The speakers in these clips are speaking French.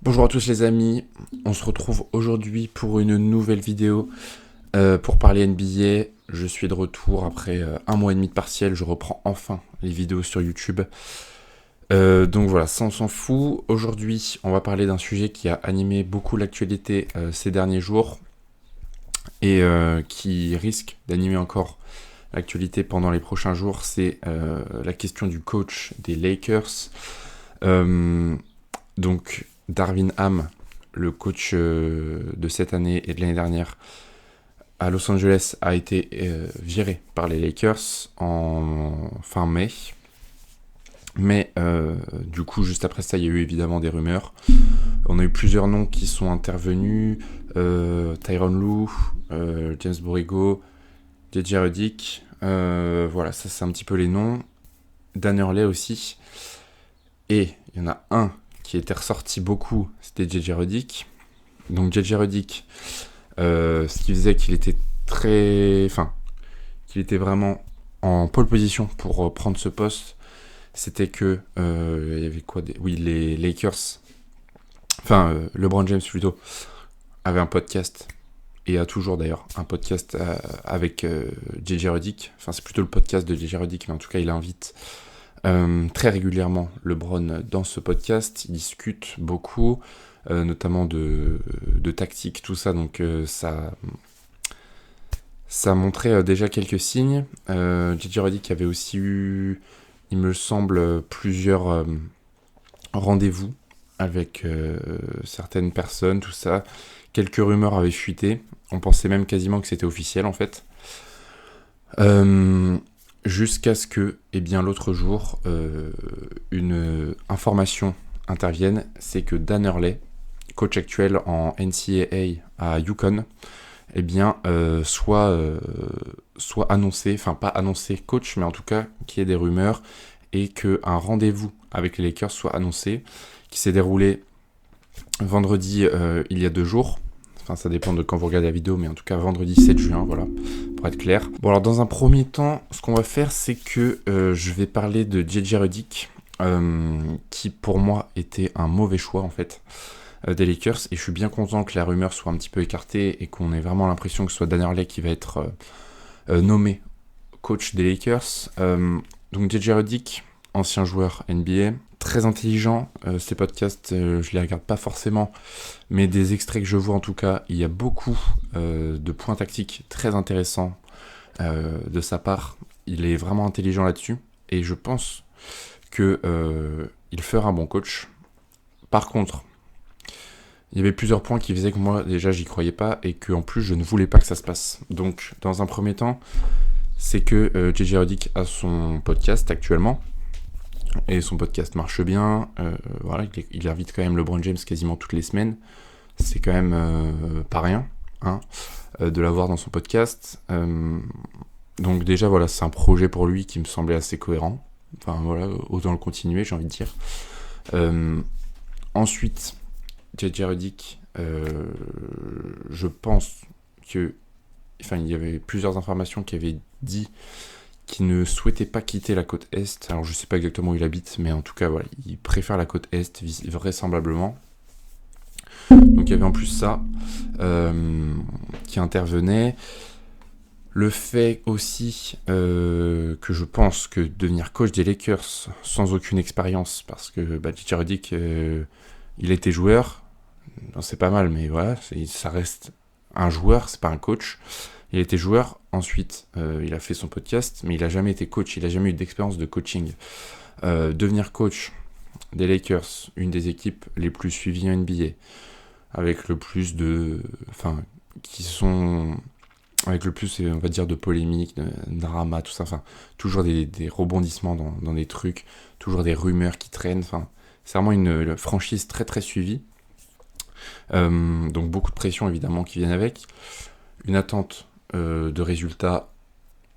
Bonjour à tous les amis, on se retrouve aujourd'hui pour une nouvelle vidéo pour parler NBA. Je suis de retour après un mois et demi de partiel, je reprends enfin les vidéos sur YouTube. Donc voilà, ça on s'en fout. Aujourd'hui, on va parler d'un sujet qui a animé beaucoup l'actualité ces derniers jours et qui risque d'animer encore l'actualité pendant les prochains jours. C'est la question du coach des Lakers. Donc Darvin Ham, le coach de cette année et de l'année dernière à Los Angeles, a été viré par les Lakers en fin mai. Mais du coup, juste après ça, il y a eu évidemment des rumeurs. On a eu plusieurs noms qui sont intervenus. Tyronn Lue, James Borrego, JJ Redick. Voilà, ça c'est un petit peu les noms. Dan Hurley aussi. Et il y en a un qui était ressorti beaucoup, c'était JJ Redick. Donc JJ Redick, ce qui faisait qu'il était qu'il était vraiment en pole position pour prendre ce poste, c'était que il y avait quoi les Lakers, LeBron James plutôt, avait un podcast, et a toujours d'ailleurs un podcast avec JJ Redick. Enfin, c'est plutôt le podcast de JJ Redick, mais en tout cas il invite très régulièrement LeBron dans ce podcast. Il discute beaucoup, notamment de tactique, tout ça. Donc ça montrait déjà quelques signes. JJ Redick avait aussi eu, il me semble, plusieurs rendez-vous avec certaines personnes, tout ça. Quelques rumeurs avaient fuité. On pensait même quasiment que c'était officiel en fait. Jusqu'à ce que, l'autre jour, une information intervienne, c'est que Dan Hurley, coach actuel en NCAA à UConn, soit annoncé, enfin pas annoncé coach, mais en tout cas qu'il y ait des rumeurs et qu'un rendez-vous avec les Lakers soit annoncé, qui s'est déroulé vendredi il y a 2 jours. Enfin, ça dépend de quand vous regardez la vidéo, mais en tout cas vendredi 7 juin, voilà, pour être clair. Bon, alors dans un premier temps, ce qu'on va faire, c'est que je vais parler de JJ Redick, qui pour moi était un mauvais choix en fait des Lakers, et je suis bien content que la rumeur soit un petit peu écartée et qu'on ait vraiment l'impression que ce soit Dan Hurley qui va être nommé coach des Lakers. Donc JJ Redick, ancien joueur NBA, très intelligent. Ces podcasts, je les regarde pas forcément, mais des extraits que je vois en tout cas, il y a beaucoup de points tactiques très intéressants de sa part. Il est vraiment intelligent là-dessus, et je pense que il fera un bon coach. Par contre, il y avait plusieurs points qui faisaient que moi déjà j'y croyais pas, et que en plus je ne voulais pas que ça se passe. Donc dans un premier temps, c'est que JJ Redick a son podcast actuellement, et son podcast marche bien. Voilà, il invite quand même LeBron James quasiment toutes les semaines. C'est quand même pas rien, hein, de l'avoir dans son podcast. Donc déjà voilà, c'est un projet pour lui qui me semblait assez cohérent. Enfin voilà, autant le continuer, j'ai envie de dire. Ensuite, JJ Redick, je pense que, il y avait plusieurs informations qui avaient dit qu'il ne souhaitait pas quitter la côte Est. Alors je sais pas exactement où il habite, mais en tout cas voilà, il préfère la côte Est vraisemblablement. Donc il y avait en plus ça qui intervenait. Le fait aussi que je pense que devenir coach des Lakers sans aucune expérience, parce que JJ Redick, il était joueur, c'est pas mal, mais voilà, ça reste un joueur, c'est pas un coach. Il était joueur, ensuite il a fait son podcast, mais il a jamais été coach, il a jamais eu d'expérience de coaching. Devenir coach des Lakers, une des équipes les plus suivies en NBA, avec le plus de, avec le plus, on va dire, de polémiques, de drama, tout ça, toujours des rebondissements dans des trucs, toujours des rumeurs qui traînent, c'est vraiment une franchise très très suivie. Donc beaucoup de pression évidemment qui viennent avec, une attente de résultats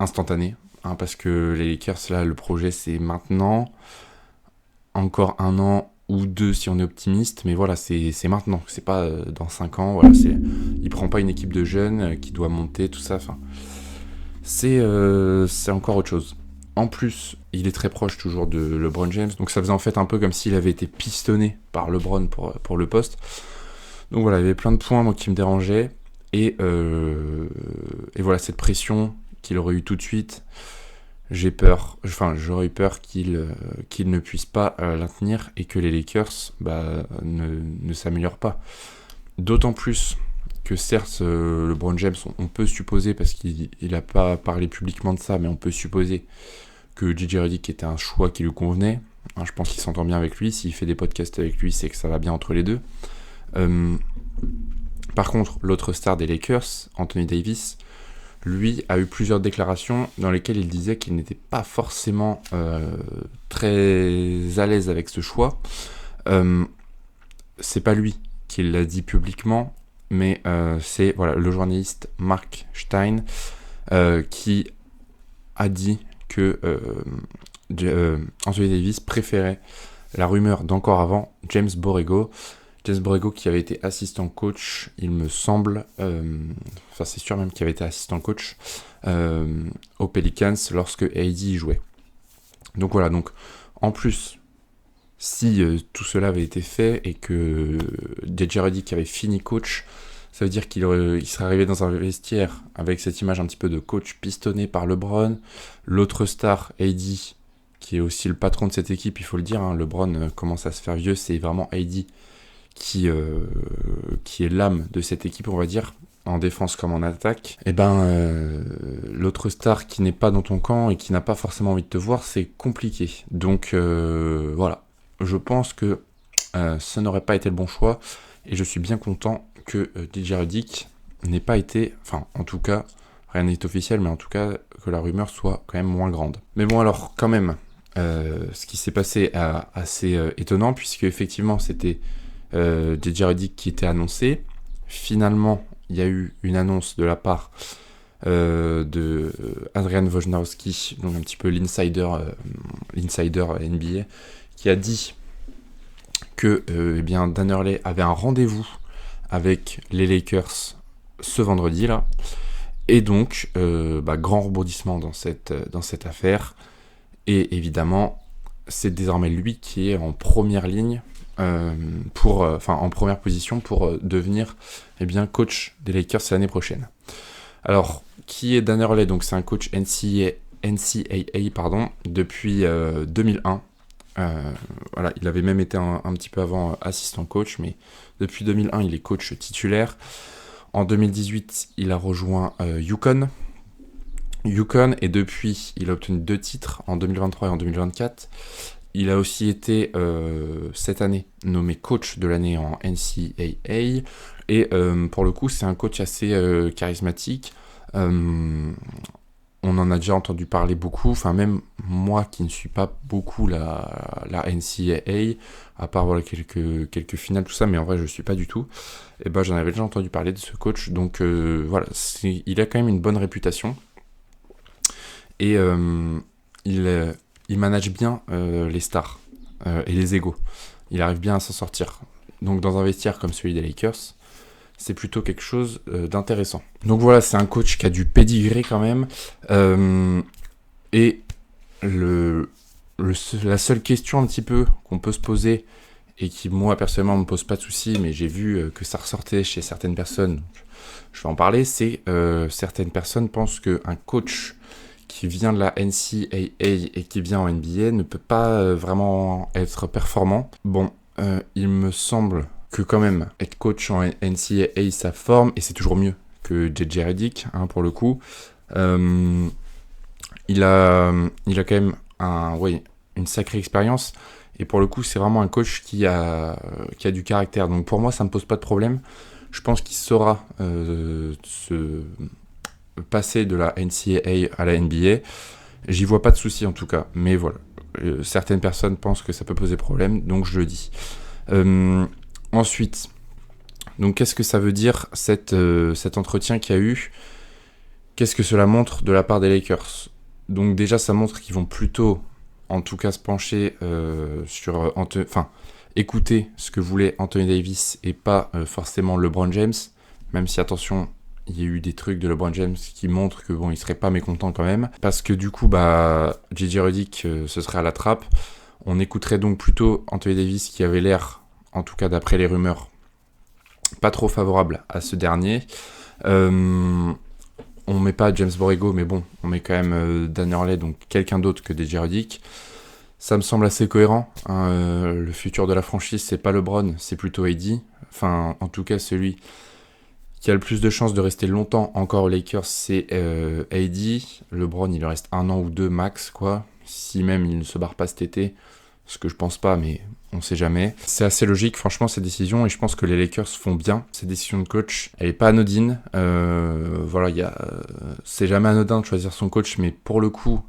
instantanés, hein, parce que les Lakers, là, le projet c'est maintenant, encore 1 an ou 2 si on est optimiste, mais voilà, c'est maintenant, c'est pas dans 5 ans, voilà, il prend pas une équipe de jeunes qui doit monter, tout ça, c'est encore autre chose. En plus, il est très proche toujours de LeBron James, donc ça faisait en fait un peu comme s'il avait été pistonné par LeBron pour le poste. Donc voilà, il y avait plein de points moi, qui me dérangeaient, et voilà, cette pression qu'il aurait eu tout de suite, j'aurais eu peur qu'il ne puisse pas la tenir, et que les Lakers ne s'améliorent pas. D'autant plus que certes, LeBron James, on peut supposer, parce qu'il n'a pas parlé publiquement de ça, mais on peut supposer que J.J. Redick était un choix qui lui convenait. Je pense qu'il s'entend bien avec lui. S'il fait des podcasts avec lui, c'est que ça va bien entre les deux. Par contre, l'autre star des Lakers, Anthony Davis, lui a eu plusieurs déclarations dans lesquelles il disait qu'il n'était pas forcément très à l'aise avec ce choix. C'est pas lui qui l'a dit publiquement, mais c'est le journaliste Mark Stein qui a dit que Anthony Davis préférait la rumeur d'encore avant James Borrego. James Borrego qui avait été assistant coach, il me semble, c'est sûr même qu'il avait été assistant coach aux Pelicans lorsque AD y jouait. Donc voilà, donc en plus, si tout cela avait été fait et que J.J. Redick avait fini coach, ça veut dire qu'il serait arrivé dans un vestiaire avec cette image un petit peu de coach pistonné par LeBron. L'autre star, AD, qui est aussi le patron de cette équipe, il faut le dire, LeBron commence à se faire vieux, c'est vraiment AD qui est l'âme de cette équipe, on va dire, en défense comme en attaque. Et l'autre star qui n'est pas dans ton camp et qui n'a pas forcément envie de te voir, c'est compliqué. Donc voilà, je pense que ça n'aurait pas été le bon choix, et je suis bien content que J.J. Redick n'ait pas été, en tout cas, rien n'est officiel, mais en tout cas, que la rumeur soit quand même moins grande. Mais bon, alors, quand même, ce qui s'est passé est assez étonnant, puisque effectivement, c'était J.J. Redick qui était annoncé. Finalement, il y a eu une annonce de la part de Adrian Wojnarowski, donc un petit peu l'insider NBA, qui a dit que Dan Hurley avait un rendez-vous avec les Lakers ce vendredi là, et donc grand rebondissement dans cette affaire, et évidemment c'est désormais lui qui est en première ligne en première position pour devenir coach des Lakers l'année prochaine. Alors, qui est Dan Hurley? Donc c'est un coach NCAA depuis 2001. Il avait même été un petit peu avant assistant coach, mais depuis 2001, il est coach titulaire. En 2018, il a rejoint UConn, et depuis, il a obtenu 2 titres, en 2023 et en 2024. Il a aussi été, cette année, nommé coach de l'année en NCAA, et pour le coup, c'est un coach assez charismatique. On en a déjà entendu parler beaucoup, même moi qui ne suis pas beaucoup la NCAA, à part quelques finales, tout ça, mais en vrai je ne suis pas du tout, et j'en avais déjà entendu parler de ce coach, donc il a quand même une bonne réputation, et il manage bien les stars et les égos, il arrive bien à s'en sortir, donc dans un vestiaire comme celui des Lakers, c'est plutôt quelque chose d'intéressant. Donc voilà, c'est un coach qui a du pédigré quand même. Et la seule question un petit peu qu'on peut se poser, et qui moi personnellement ne me pose pas de soucis, mais j'ai vu que ça ressortait chez certaines personnes, je vais en parler, c'est certaines personnes pensent qu'un coach qui vient de la NCAA et qui vient en NBA ne peut pas vraiment être performant. Bon, il me semble que quand même, être coach en NCAA, ça forme, et c'est toujours mieux que J.J. Redick, pour le coup. Il a quand même une sacrée expérience, et pour le coup, c'est vraiment un coach qui a du caractère. Donc pour moi, ça ne me pose pas de problème. Je pense qu'il saura se passer de la NCAA à la NBA. J'y vois pas de souci en tout cas, mais voilà. Certaines personnes pensent que ça peut poser problème, donc je le dis. Ensuite, donc qu'est-ce que ça veut dire cet entretien qu'il y a eu? Qu'est-ce que cela montre de la part des Lakers? Donc déjà, ça montre qu'ils vont plutôt, en tout cas, se pencher sur écouter ce que voulait Anthony Davis et pas forcément LeBron James, même si, attention, il y a eu des trucs de LeBron James qui montrent que bon, il serait pas mécontent quand même. Parce que du coup, JJ Redick, ce serait à la trappe. On écouterait donc plutôt Anthony Davis qui avait l'air, en tout cas d'après les rumeurs, pas trop favorable à ce dernier. On met pas James Borrego, mais bon, on met quand même Dan Hurley, donc quelqu'un d'autre que JJ Redick. Ça me semble assez cohérent. Le futur de la franchise, c'est pas LeBron, c'est plutôt AD. Enfin, en tout cas, celui qui a le plus de chances de rester longtemps encore aux Lakers, c'est AD. LeBron, il lui reste 1 an ou 2 max, quoi. Si même il ne se barre pas cet été, ce que je pense pas, mais on sait jamais. C'est assez logique, franchement, ces décisions, et je pense que les Lakers font bien ces décisions de coach. Elle est pas anodine. Voilà, c'est jamais anodin de choisir son coach, mais pour le coup,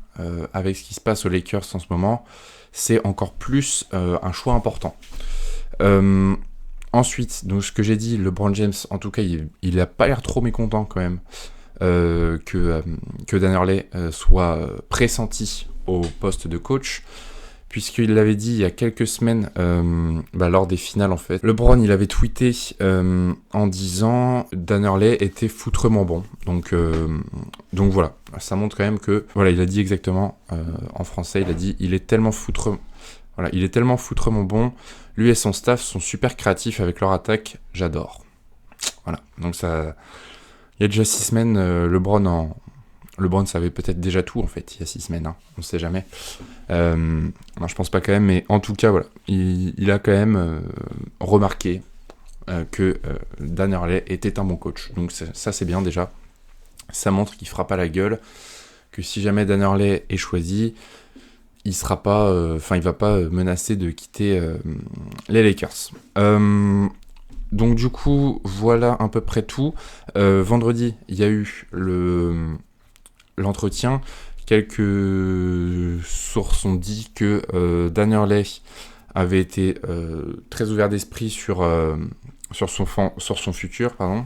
avec ce qui se passe aux Lakers en ce moment, c'est encore plus un choix important. Ensuite, donc ce que j'ai dit, LeBron James, en tout cas, il a pas l'air trop mécontent quand même que Dan Hurley soit pressenti au poste de coach, puisqu'il l'avait dit il y a quelques semaines lors des finales en fait. LeBron, il avait tweeté en disant Dan Hurley était foutrement bon. Donc voilà, ça montre quand même que voilà, il a dit exactement en français, il a dit il est tellement foutrement bon. Lui et son staff sont super créatifs avec leur attaque, j'adore. Voilà, donc ça, il y a déjà 6 semaines, LeBron savait peut-être déjà tout en fait, il y a 6 semaines, hein, on ne sait jamais. Non, je pense pas quand même, mais en tout cas, voilà, il a quand même remarqué que Dan Hurley était un bon coach. Donc ça c'est bien déjà. Ça montre qu'il fera pas la gueule, que si jamais Dan Hurley est choisi, il sera pas, il va pas menacer de quitter les Lakers. Donc du coup, voilà à peu près tout. Vendredi, il y a eu l'entretien. Quelques sources ont dit que Dan Hurley avait été très ouvert d'esprit sur son futur, pardon.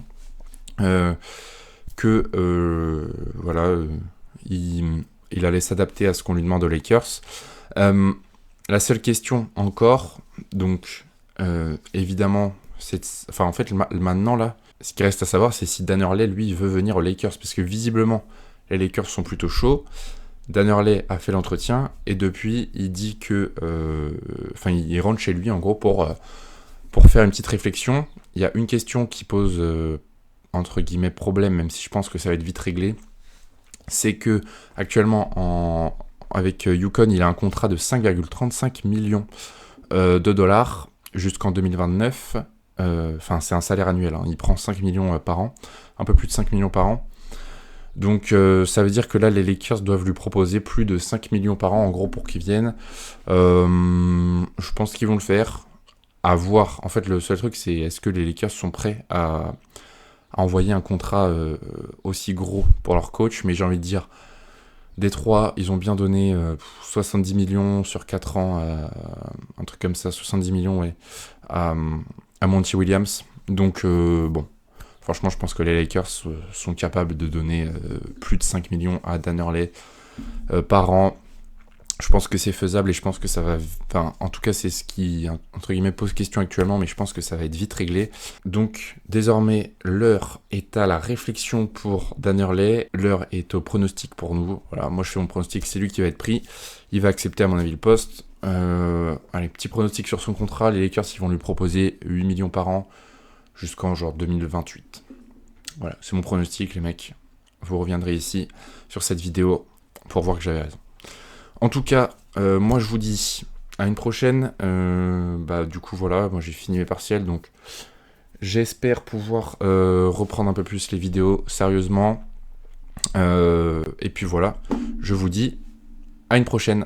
Il allait s'adapter à ce qu'on lui demande aux Lakers. La seule question encore, donc évidemment, maintenant là, ce qui reste à savoir, c'est si Dan Hurley, lui, veut venir aux Lakers, parce que visiblement, les Lakers sont plutôt chauds. Dan Hurley a fait l'entretien, et depuis, il dit que... il rentre chez lui, en gros, pour faire une petite réflexion. Il y a une question qui pose, entre guillemets, problème, même si je pense que ça va être vite réglé. C'est que, actuellement, avec Yukon, il a un contrat de 5,35 millions de dollars jusqu'en 2029. C'est un salaire annuel, hein. Il prend 5 millions par an, un peu plus de 5 millions par an. Donc ça veut dire que là, les Lakers doivent lui proposer plus de 5 millions par an, en gros, pour qu'il vienne. Je pense qu'ils vont le faire. À voir. En fait, le seul truc, c'est est-ce que les Lakers sont prêts à envoyer un contrat aussi gros pour leur coach. Mais j'ai envie de dire, Détroit, ils ont bien donné 70 millions sur 4 ans, un truc comme ça, 70 millions, ouais, à Monty Williams. Donc, franchement, je pense que les Lakers sont capables de donner plus de 5 millions à Dan Hurley par an. Je pense que c'est faisable et je pense que ça va... en tout cas, c'est ce qui, entre guillemets, pose question actuellement, mais je pense que ça va être vite réglé. Donc, désormais, l'heure est à la réflexion pour Dan Hurley. L'heure est au pronostic pour nous. Voilà, moi, je fais mon pronostic, c'est lui qui va être pris. Il va accepter, à mon avis, le poste. Allez, petit pronostic sur son contrat. Les Lakers, ils vont lui proposer 8 millions par an jusqu'en genre 2028. Voilà, c'est mon pronostic, les mecs. Vous reviendrez ici, sur cette vidéo, pour voir que j'avais raison. En tout cas, moi je vous dis à une prochaine. Du coup, voilà, moi j'ai fini mes partiels, donc j'espère pouvoir reprendre un peu plus les vidéos sérieusement. Et puis voilà, je vous dis à une prochaine.